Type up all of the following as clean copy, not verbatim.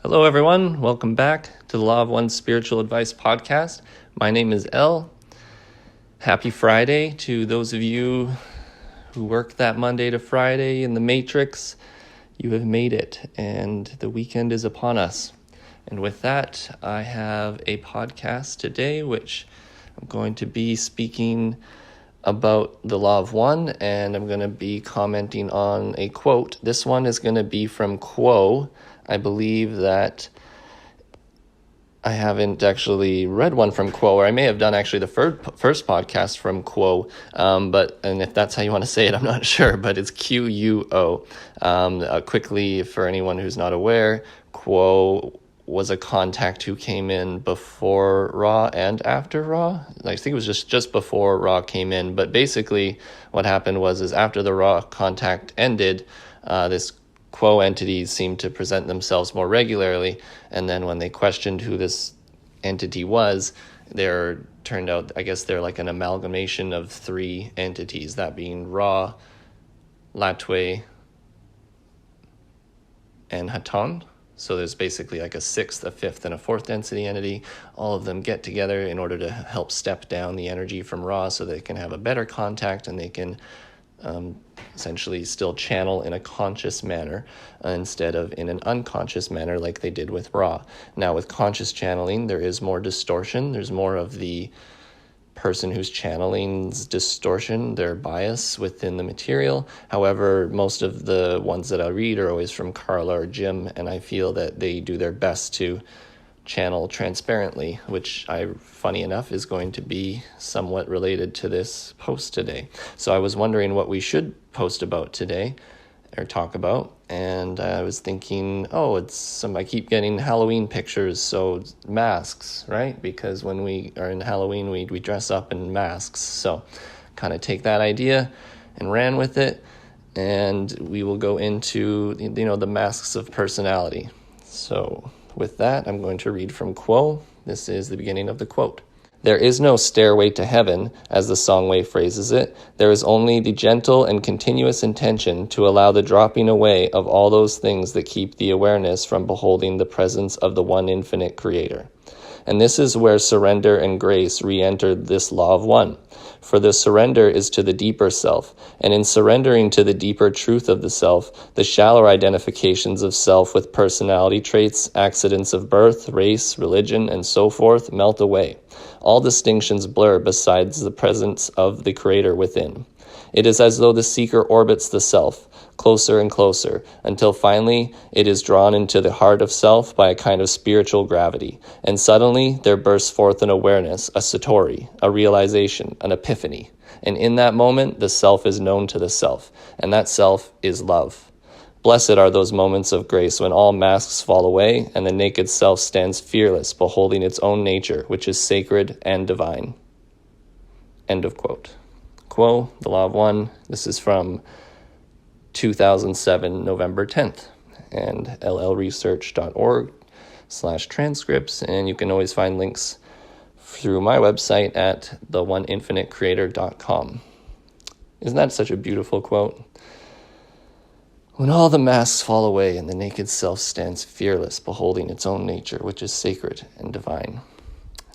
Hello, everyone. Welcome back to the Law of One Spiritual Advice podcast. My name is Elle. Happy Friday to those of you who work that Monday to Friday in the Matrix. You have made it, and the weekend is upon us. And with that, I have a podcast today, which I'm going to be speaking about the Law of One, and I'm going to be commenting on a quote. This one is going to be from Quo. I believe that I haven't actually read one from Quo, or I may have done actually the first podcast from Quo, and if that's how you want to say it, I'm not sure, but it's Quo. Quickly, for anyone who's not aware, Quo was a contact who came in before Ra and after Ra. I think it was just before Ra came in, but basically what happened is after the Ra contact ended, this Quo entities seemed to present themselves more regularly, and then when they questioned who this entity was, turned out, I guess they're like an amalgamation of three entities, that being Ra, Latwe, and Haton. So there's basically like a sixth, a fifth, and a fourth density entity. All of them get together in order to help step down the energy from Ra so they can have a better contact and they can essentially still channel in a conscious manner instead of in an unconscious manner like they did with Ra. Now with conscious channeling, there is more distortion. There's more of the person who's channeling's distortion, their bias within the material. However, most of the ones that I read are always from Carla or Jim, and I feel that they do their best to channel transparently, which funny enough, is going to be somewhat related to this post today. So I was wondering what we should post about today or talk about, and I was thinking, I keep getting Halloween pictures, so masks, right? Because when we are in Halloween, we dress up in masks. So kind of take that idea and ran with it, and we will go into, the masks of personality. So with that, I'm going to read from Quo. This is the beginning of the quote. "There is no stairway to heaven, as the Songway phrases it. There is only the gentle and continuous intention to allow the dropping away of all those things that keep the awareness from beholding the presence of the one infinite creator. And this is where surrender and grace re-enter this law of one. For the surrender is to the deeper self, and in surrendering to the deeper truth of the self, the shallower identifications of self with personality traits, accidents of birth, race, religion, and so forth melt away. All distinctions blur besides the presence of the Creator within. It is as though the seeker orbits the self, closer and closer, until finally it is drawn into the heart of self by a kind of spiritual gravity, and suddenly there bursts forth an awareness, a satori, a realization, an epiphany. And in that moment, the self is known to the self, and that self is love. Blessed are those moments of grace when all masks fall away and the naked self stands fearless, beholding its own nature, which is sacred and divine." End of quote. Quo, The Law of One. This is from 2007, November 10th, and llresearch.org/transcripts, and you can always find links through my website at theoneinfinitecreator.com. Isn't that such a beautiful quote? When all the masks fall away and the naked self stands fearless, beholding its own nature, which is sacred and divine.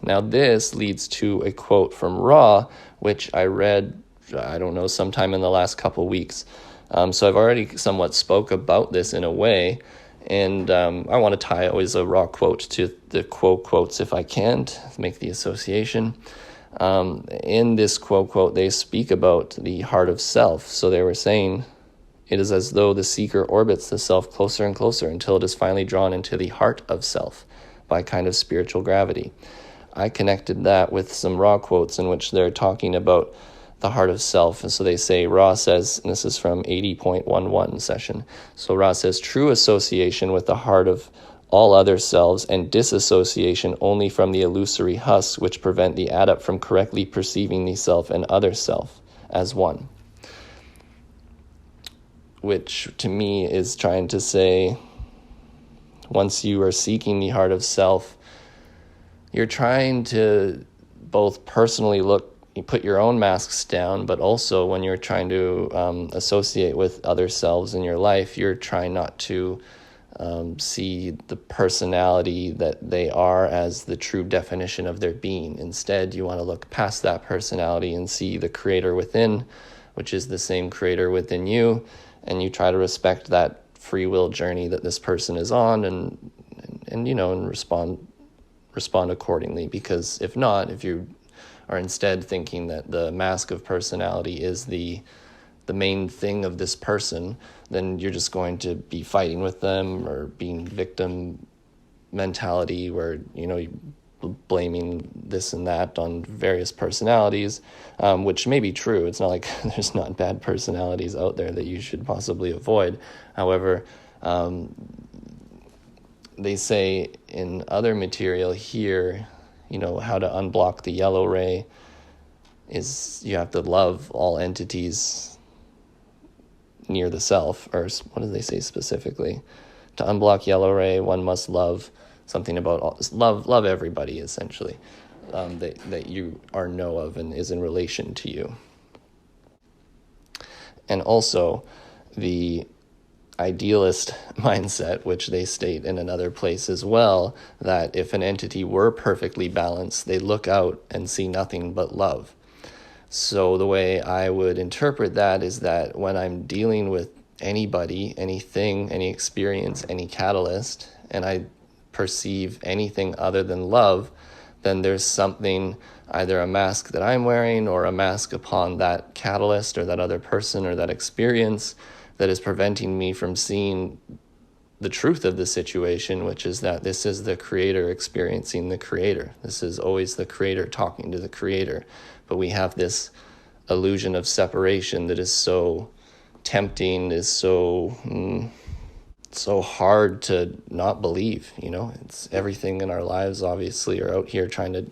Now this leads to a quote from Ra, which I read, sometime in the last couple weeks. So I've already somewhat spoke about this in a way, and I want to tie always a Ra quote to the Quo quotes if I can, to make the association. In this Quo quote, they speak about the heart of self. So they were saying, it is as though the seeker orbits the self closer and closer until it is finally drawn into the heart of self by a kind of spiritual gravity. I connected that with some Ra quotes in which they're talking about the heart of self. And so they say, Ra says, and this is from 80.11 session. So Ra says, true association with the heart of all other selves and disassociation only from the illusory husks which prevent the adept from correctly perceiving the self and other self as one. Which to me is trying to say, once you are seeking the heart of self, you're trying to both personally you put your own masks down, but also when you're trying to associate with other selves in your life, you're trying not to see the personality that they are as the true definition of their being. Instead, you want to look past that personality and see the creator within, which is the same creator within you, and you try to respect that free will journey that this person is on, and respond accordingly. Because if not, if you are instead thinking that the mask of personality is the main thing of this person, then you're just going to be fighting with them or being victim mentality, where you're blaming this and that on various personalities, which may be true. It's not like there's not bad personalities out there that you should possibly avoid. However, they say in other material here, how to unblock the yellow ray is you have to love all entities near the self. Or what do they say specifically? To unblock yellow ray, one must love something about love everybody, essentially, that you know of and is in relation to you. And also the idealist mindset, which they state in another place as well, that if an entity were perfectly balanced, they look out and see nothing but love. So the way I would interpret that is that when I'm dealing with anybody, anything, any experience, any catalyst, and I perceive anything other than love, then there's something, either a mask that I'm wearing or a mask upon that catalyst or that other person or that experience, that is preventing me from seeing the truth of the situation, which is that this is the creator experiencing the creator. This is always the creator talking to the creator. But we have this illusion of separation that is so tempting, is so hard to not believe. It's everything in our lives obviously are out here trying to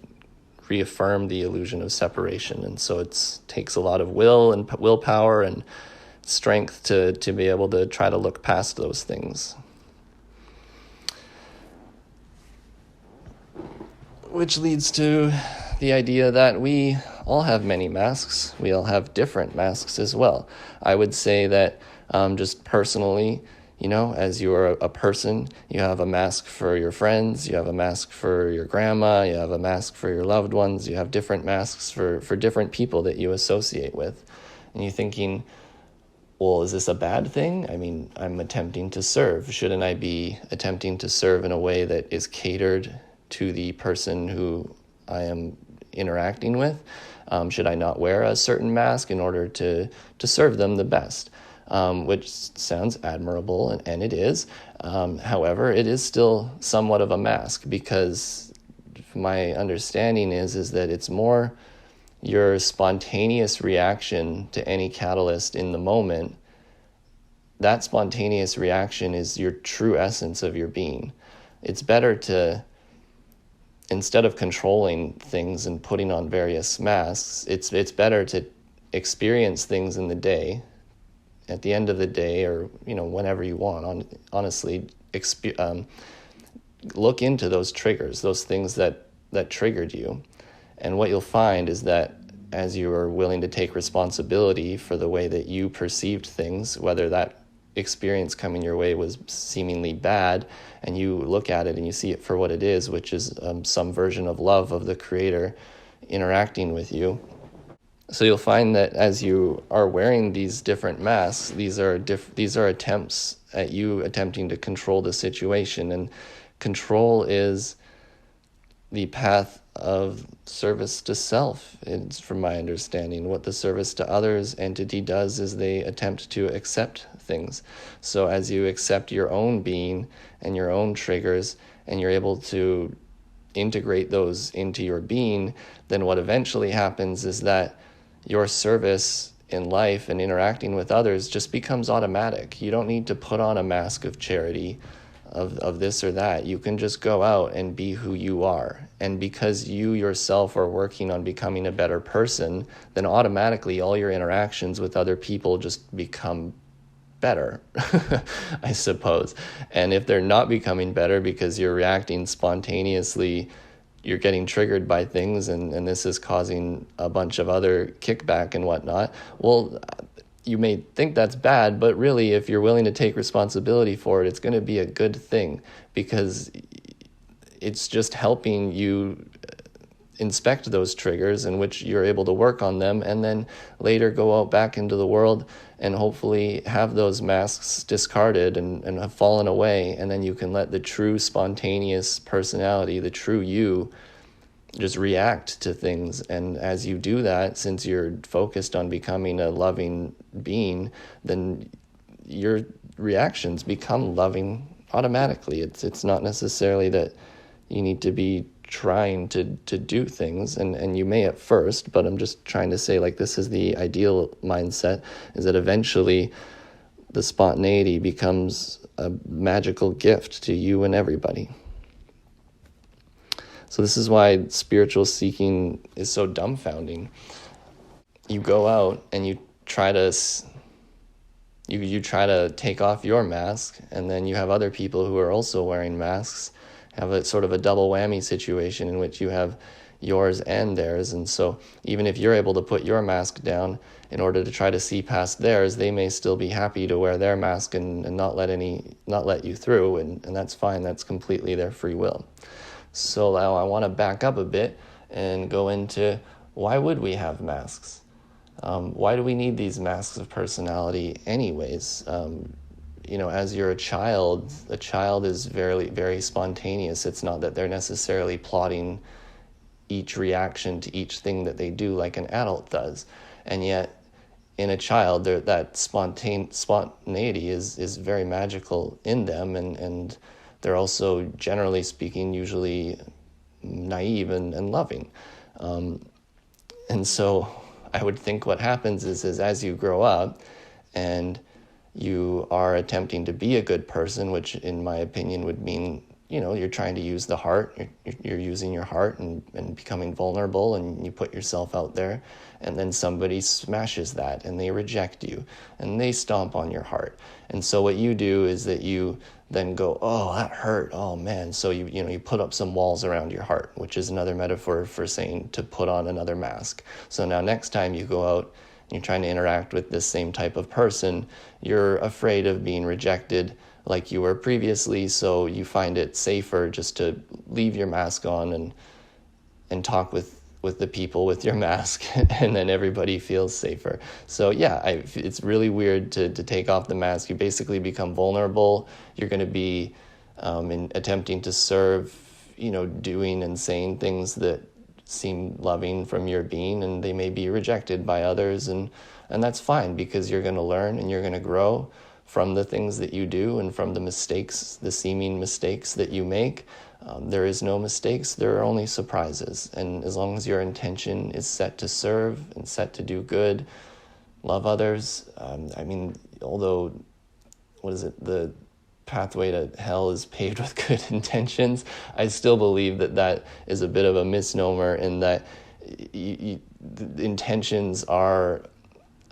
reaffirm the illusion of separation, and so it takes a lot of willpower and strength to be able to try to look past those things. Which leads to the idea that we all have many masks. We all have different masks as well. I would say that just personally, as you are a person, you have a mask for your friends, you have a mask for your grandma, you have a mask for your loved ones, you have different masks for different people that you associate with. And you're thinking, well, is this a bad thing? I mean, I'm attempting to serve. Shouldn't I be attempting to serve in a way that is catered to the person who I am interacting with? Should I not wear a certain mask in order to serve them the best? Which sounds admirable, and it is. However, it is still somewhat of a mask, because my understanding is that it's more your spontaneous reaction to any catalyst in the moment. That spontaneous reaction is your true essence of your being. It's better to, instead of controlling things and putting on various masks, it's better to experience things in the day, at the end of the day, or whenever you want. Honestly, look into those triggers, those things that triggered you. And what you'll find is that as you are willing to take responsibility for the way that you perceived things, whether that experience coming your way was seemingly bad, and you look at it and you see it for what it is, which is some version of love of the creator interacting with you. So you'll find that as you are wearing these different masks, these are attempts at you attempting to control the situation, and control is the path of service to self. It's, from my understanding, what the service to others entity does is they attempt to accept things. So as you accept your own being and your own triggers, and you're able to integrate those into your being, then what eventually happens is that your service in life and interacting with others just becomes automatic. You don't need to put on a mask of charity, of this or that. You can just go out and be who you are. And because you yourself are working on becoming a better person, then automatically all your interactions with other people just become better, I suppose. And if they're not becoming better because you're reacting spontaneously, you're getting triggered by things, and this is causing a bunch of other kickback and whatnot, well, you may think that's bad, but really, if you're willing to take responsibility for it, it's going to be a good thing, because it's just helping you inspect those triggers in which you're able to work on them, and then later go out back into the world and hopefully have those masks discarded and have fallen away, and then you can let the true spontaneous personality, the true you, just react to things. And as you do that, since you're focused on becoming a loving being, then your reactions become loving automatically. It's not necessarily that you need to be trying to do things, and you may at first, but I'm just trying to say, like, this is the ideal mindset, is that eventually the spontaneity becomes a magical gift to you and everybody. So this is why spiritual seeking is so dumbfounding. You go out and you try to take off your mask, and then you have other people who are also wearing masks, have a sort of a double whammy situation in which you have yours and theirs. And so even if you're able to put your mask down in order to try to see past theirs, they may still be happy to wear their mask and not let you through, and that's fine. That's completely their free will. So now I want to back up a bit and go into, why would we have masks? Why do we need these masks of personality anyways? As you're a child is very, very spontaneous. It's not that they're necessarily plotting each reaction to each thing that they do like an adult does. And yet, in a child, that spontaneity is very magical in them, and they're also, generally speaking, usually naive and loving. And so I would think what happens is as you grow up and you are attempting to be a good person, which in my opinion would mean, you're trying to use the heart, you're using your heart and becoming vulnerable, and you put yourself out there, and then somebody smashes that and they reject you and they stomp on your heart. And so what you do is that you then go, oh, that hurt, oh man. So you put up some walls around your heart, which is another metaphor for saying to put on another mask. So now next time you go out and you're trying to interact with this same type of person, you're afraid of being rejected like you were previously, so you find it safer just to leave your mask on and talk with the people with your mask, and then everybody feels safer. So yeah, it's really weird to take off the mask. You basically become vulnerable. You're going to be attempting to serve, doing and saying things that seem loving from your being, and they may be rejected by others, and that's fine, because you're going to learn and you're going to grow from the things that you do and from the mistakes, the seeming mistakes that you make. There is no mistakes, there are only surprises. And as long as your intention is set to serve and set to do good, love others, although, the pathway to hell is paved with good intentions, I still believe that is a bit of a misnomer, in that the intentions are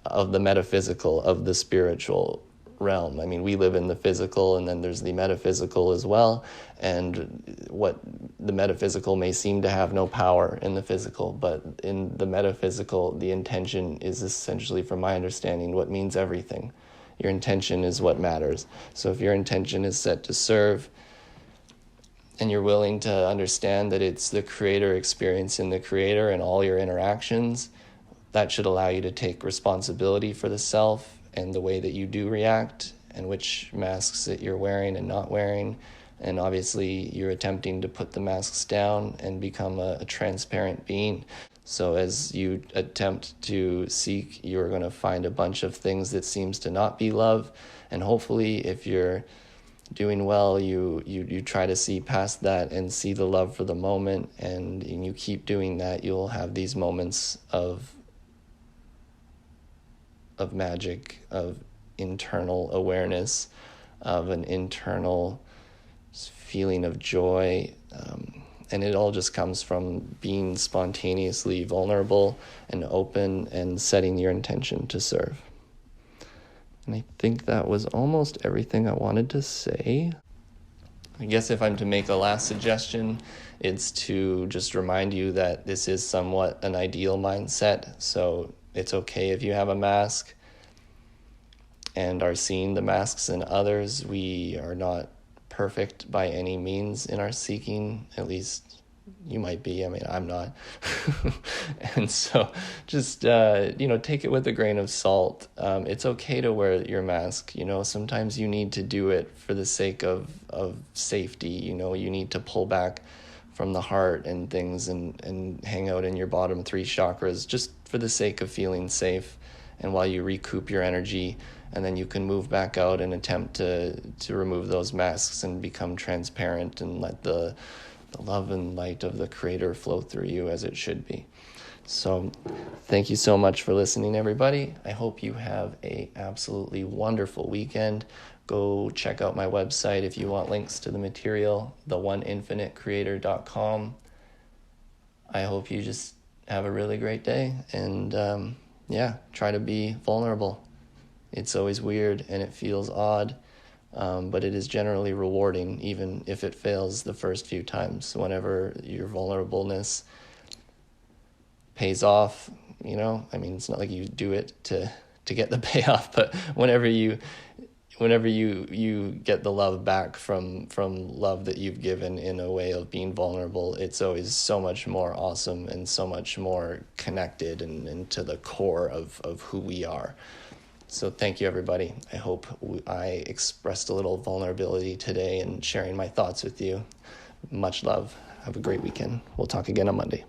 of the metaphysical, of the spiritual realm. We live in the physical, and then there's the metaphysical as well, and what the metaphysical may seem to have no power in the physical, but in the metaphysical, the intention is essentially, from my understanding, what means everything. Your intention is what matters. So if your intention is set to serve, and you're willing to understand that it's the creator experience in the creator in all your interactions, that should allow you to take responsibility for the self and the way that you do react, and which masks that you're wearing and not wearing. And obviously you're attempting to put the masks down and become a transparent being. So as you attempt to seek, you're going to find a bunch of things that seems to not be love, and hopefully if you're doing well, you try to see past that and see the love for the moment, and you keep doing that, you'll have these moments of magic, of internal awareness, of an internal feeling of joy, and it all just comes from being spontaneously vulnerable and open and setting your intention to serve. And I think that was almost everything I wanted to say. I guess if I'm to make a last suggestion, it's to just remind you that this is somewhat an ideal mindset. So it's okay if you have a mask. and are seeing the masks in others. We are not perfect by any means in our seeking, at least you might be. I mean, I'm not. And so just, take it with a grain of salt. It's okay to wear your mask. Sometimes you need to do it for the sake of safety. You need to pull back from the heart and things and hang out in your bottom 3 chakras just for the sake of feeling safe. And while you recoup your energy, and then you can move back out and attempt to remove those masks and become transparent and let the love and light of the Creator flow through you as it should be. So thank you so much for listening, everybody. I hope you have a absolutely wonderful weekend. Go check out my website if you want links to the material, theoneinfinitecreator.com. I hope you just have a really great day and try to be vulnerable. It's always weird and it feels odd, but it is generally rewarding, even if it fails the first few times. Whenever your vulnerableness pays off, it's not like you do it to get the payoff, but whenever you get the love back from love that you've given in a way of being vulnerable, it's always so much more awesome and so much more connected and to the core of who we are. So thank you, everybody. I hope I expressed a little vulnerability today and sharing my thoughts with you. Much love. Have a great weekend. We'll talk again on Monday.